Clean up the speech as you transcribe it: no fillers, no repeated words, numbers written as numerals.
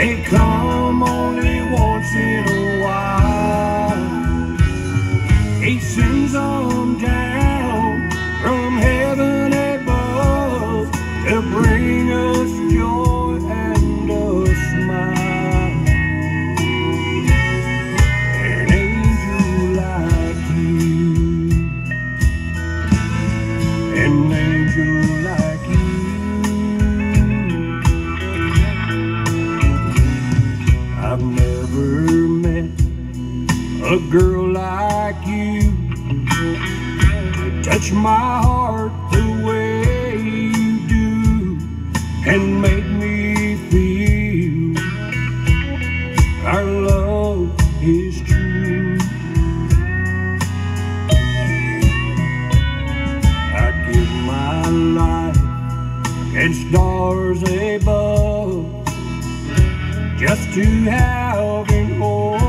They come only once in a while. He sends them down from heaven above to bring us joy and a smile. An angel like you, an angel like you. I've never met a girl like you to touch my heart the way you do and make me feel our love is true. I'd give my life and stars above just to have him hold